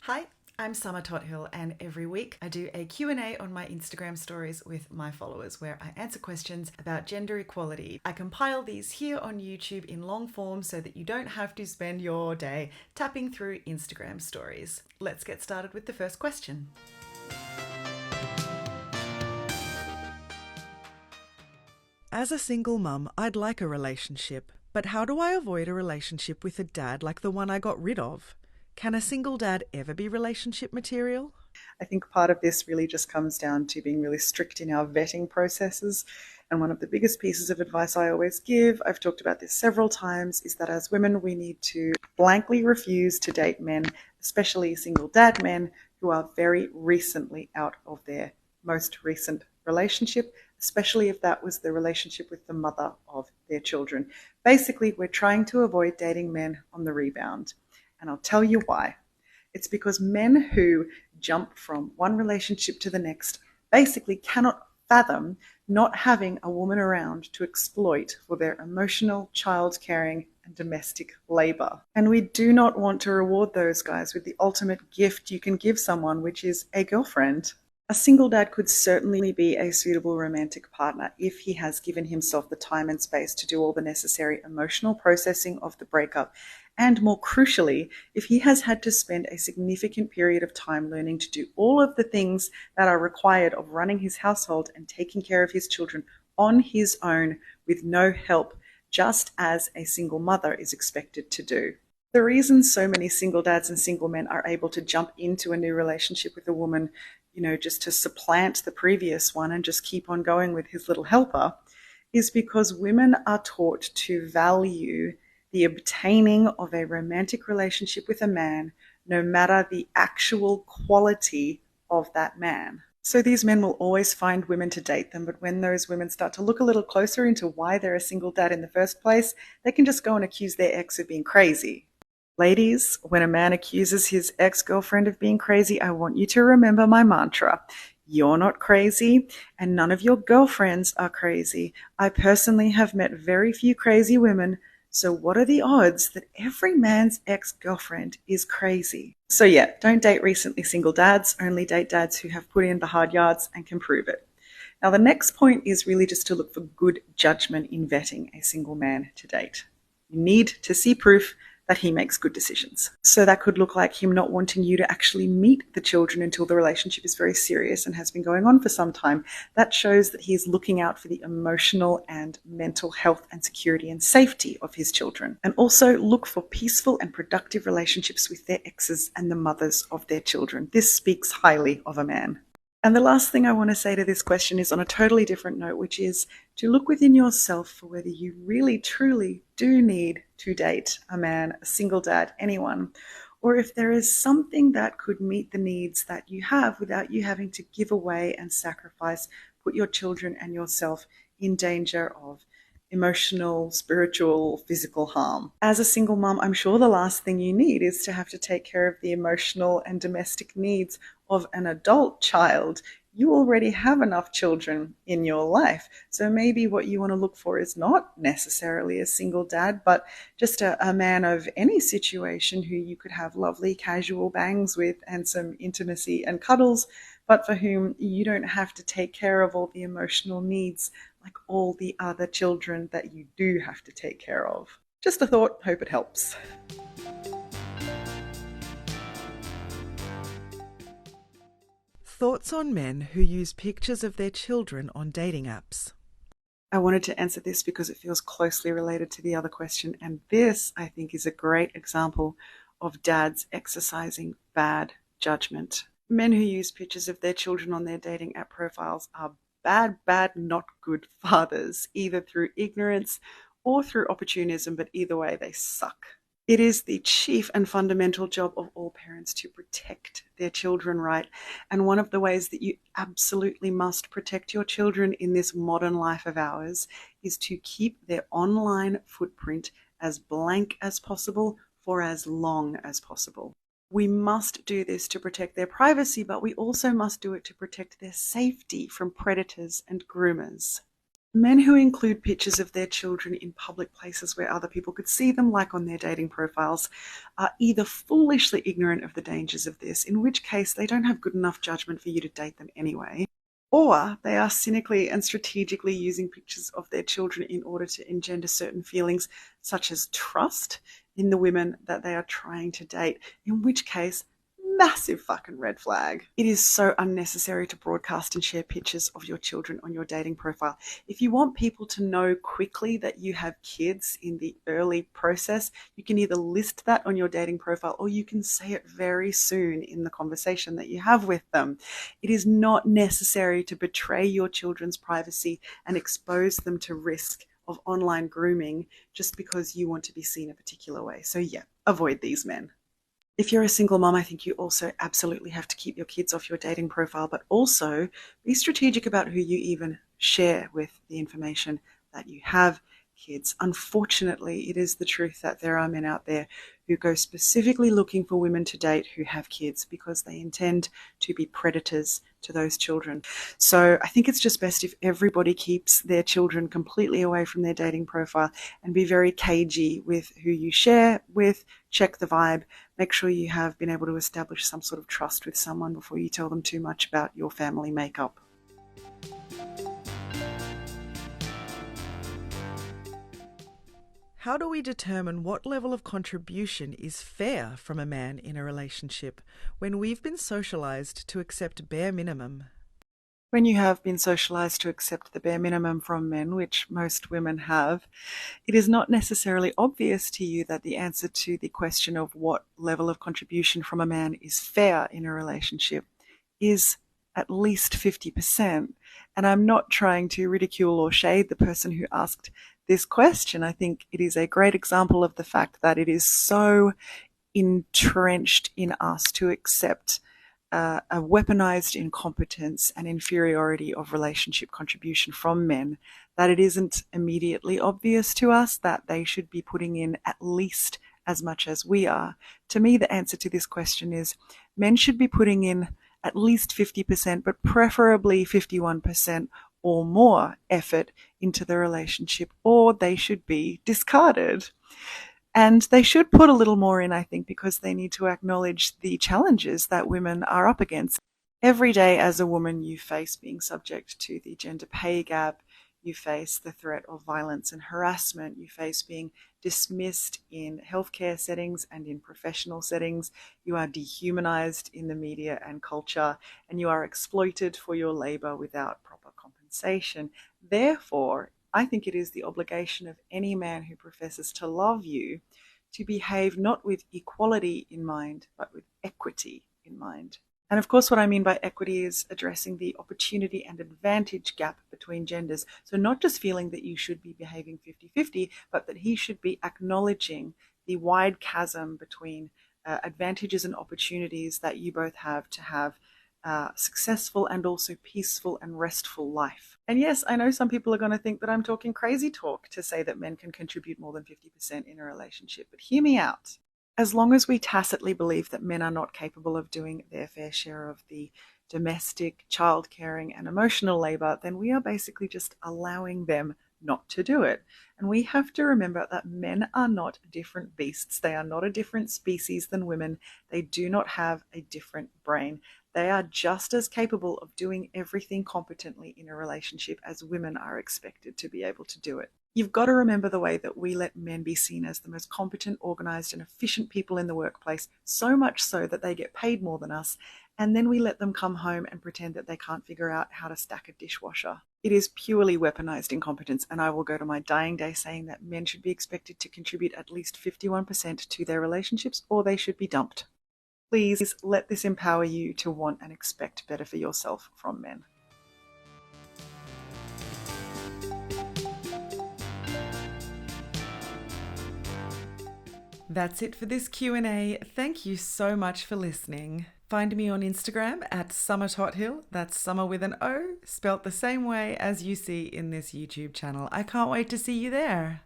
Hi, I'm Summer Tothill, and every week I do a Q&A on my Instagram stories with my followers where I answer questions about gender equality. I compile these here on YouTube in long form so that you don't have to spend your day tapping through Instagram stories. Let's get started with the first question. As a single mum, I'd like a relationship, but how do I avoid a relationship with a dad like the one I got rid of? Can a single dad ever be relationship material? I think part of this really just comes down to being really strict in our vetting processes. And one of the biggest pieces of advice I always give, I've talked about this several times, is that as women, we need to blankly refuse to date men, especially single dad men, who are very recently out of their most recent relationship, especially if that was the relationship with the mother of their children. Basically, we're trying to avoid dating men on the rebound. And I'll tell you why. It's because men who jump from one relationship to the next basically cannot fathom not having a woman around to exploit for their emotional, child caring, and domestic labor. And we do not want to reward those guys with the ultimate gift you can give someone, which is a girlfriend. A single dad could certainly be a suitable romantic partner if he has given himself the time and space to do all the necessary emotional processing of the breakup, and more crucially, if he has had to spend a significant period of time learning to do all of the things that are required of running his household and taking care of his children on his own with no help, just as a single mother is expected to do. The reason so many single dads and single men are able to jump into a new relationship with a woman, just to supplant the previous one and just keep on going with his little helper, is because women are taught to value the obtaining of a romantic relationship with a man, no matter the actual quality of that man. So these men will always find women to date them, but when those women start to look a little closer into why they're a single dad in the first place, they can just go and accuse their ex of being crazy. Ladies, when a man accuses his ex-girlfriend of being crazy, I want you to remember my mantra. You're not crazy, and none of your girlfriends are crazy. I personally have met very few crazy women, so what are the odds that every man's ex-girlfriend is crazy? So yeah, don't date recently single dads, only date dads who have put in the hard yards and can prove it. Now the next point is really just to look for good judgment in vetting a single man to date. You need to see proof that he makes good decisions. So that could look like him not wanting you to actually meet the children until the relationship is very serious and has been going on for some time. That shows that he's looking out for the emotional and mental health and security and safety of his children. And also look for peaceful and productive relationships with their exes and the mothers of their children. This speaks highly of a man. And the last thing I want to say to this question is on a totally different note, which is to look within yourself for whether you really, truly do need to date a man, a single dad, anyone, or if there is something that could meet the needs that you have without you having to give away and sacrifice, put your children and yourself in danger of emotional, spiritual, physical harm. As a single mom, I'm sure the last thing you need is to have to take care of the emotional and domestic needs of an adult child. You already have enough children in your life. So maybe what you want to look for is not necessarily a single dad, but just a man of any situation who you could have lovely casual bangs with and some intimacy and cuddles, but for whom you don't have to take care of all the emotional needs like all the other children that you do have to take care of. Just a thought, hope it helps. Thoughts on men who use pictures of their children on dating apps? I wanted to answer this because it feels closely related to the other question, and this, I think, is a great example of dads exercising bad judgment. Men who use pictures of their children on their dating app profiles are bad, not good fathers, either through ignorance or through opportunism, but either way, they suck. It is the chief and fundamental job of all parents to protect their children, right? And one of the ways that you absolutely must protect your children in this modern life of ours is to keep their online footprint as blank as possible for as long as possible. We must do this to protect their privacy, but we also must do it to protect their safety from predators and groomers. Men who include pictures of their children in public places where other people could see them, like on their dating profiles, are either foolishly ignorant of the dangers of this, in which case they don't have good enough judgment for you to date them anyway, or they are cynically and strategically using pictures of their children in order to engender certain feelings, such as trust, in the women that they are trying to date, in which case, massive fucking red flag. It is so unnecessary to broadcast and share pictures of your children on your dating profile. If you want people to know quickly that you have kids in the early process, you can either list that on your dating profile or you can say it very soon in the conversation that you have with them. It is not necessary to betray your children's privacy and expose them to risk of online grooming just because you want to be seen a particular way. So yeah, avoid these men. If you're a single mom, I think you also absolutely have to keep your kids off your dating profile, but also be strategic about who you even share with the information that you have kids. Unfortunately, it is the truth that there are men out there who go specifically looking for women to date who have kids because they intend to be predators to those children. So I think it's just best if everybody keeps their children completely away from their dating profile and be very cagey with who you share with, check the vibe, make sure you have been able to establish some sort of trust with someone before you tell them too much about your family makeup. How do we determine what level of contribution is fair from a man in a relationship when we've been socialised to accept bare minimum? When you have been socialised to accept the bare minimum from men, which most women have, it is not necessarily obvious to you that the answer to the question of what level of contribution from a man is fair in a relationship is at least 50%. And I'm not trying to ridicule or shade the person who asked this question. I think it is a great example of the fact that it is so entrenched in us to accept a weaponized incompetence and inferiority of relationship contribution from men that it isn't immediately obvious to us that they should be putting in at least as much as we are. To me, the answer to this question is men should be putting in at least 50%, but preferably 51% or more effort into the relationship, or they should be discarded. And they should put a little more in, I think, because they need to acknowledge the challenges that women are up against. Every day as a woman, you face being subject to the gender pay gap. You face the threat of violence and harassment. You face being dismissed in healthcare settings and in professional settings. You are dehumanized in the media and culture, and you are exploited for your labor without proper compensation. Therefore, I think it is the obligation of any man who professes to love you to behave not with equality in mind, but with equity in mind. And of course, what I mean by equity is addressing the opportunity and advantage gap between genders. So not just feeling that you should be behaving 50-50, but that he should be acknowledging the wide chasm between advantages and opportunities that you both have to have successful and also peaceful and restful life. And yes, I know some people are going to think that I'm talking crazy talk to say that men can contribute more than 50% in a relationship, but hear me out. As long as we tacitly believe that men are not capable of doing their fair share of the domestic, child caring, and emotional labor, then we are basically just allowing them not to do it. And we have to remember that men are not different beasts. They are not a different species than women. They do not have a different brain. They are just as capable of doing everything competently in a relationship as women are expected to be able to do it. You've got to remember the way that we let men be seen as the most competent, organized, and efficient people in the workplace, so much so that they get paid more than us, and then we let them come home and pretend that they can't figure out how to stack a dishwasher. It is purely weaponized incompetence, and I will go to my dying day saying that men should be expected to contribute at least 51% to their relationships, or they should be dumped. Please let this empower you to want and expect better for yourself from men. That's it for this Q&A. Thank you so much for listening. Find me on Instagram at summertothill. That's summer with an O, spelt the same way as you see in this YouTube channel. I can't wait to see you there.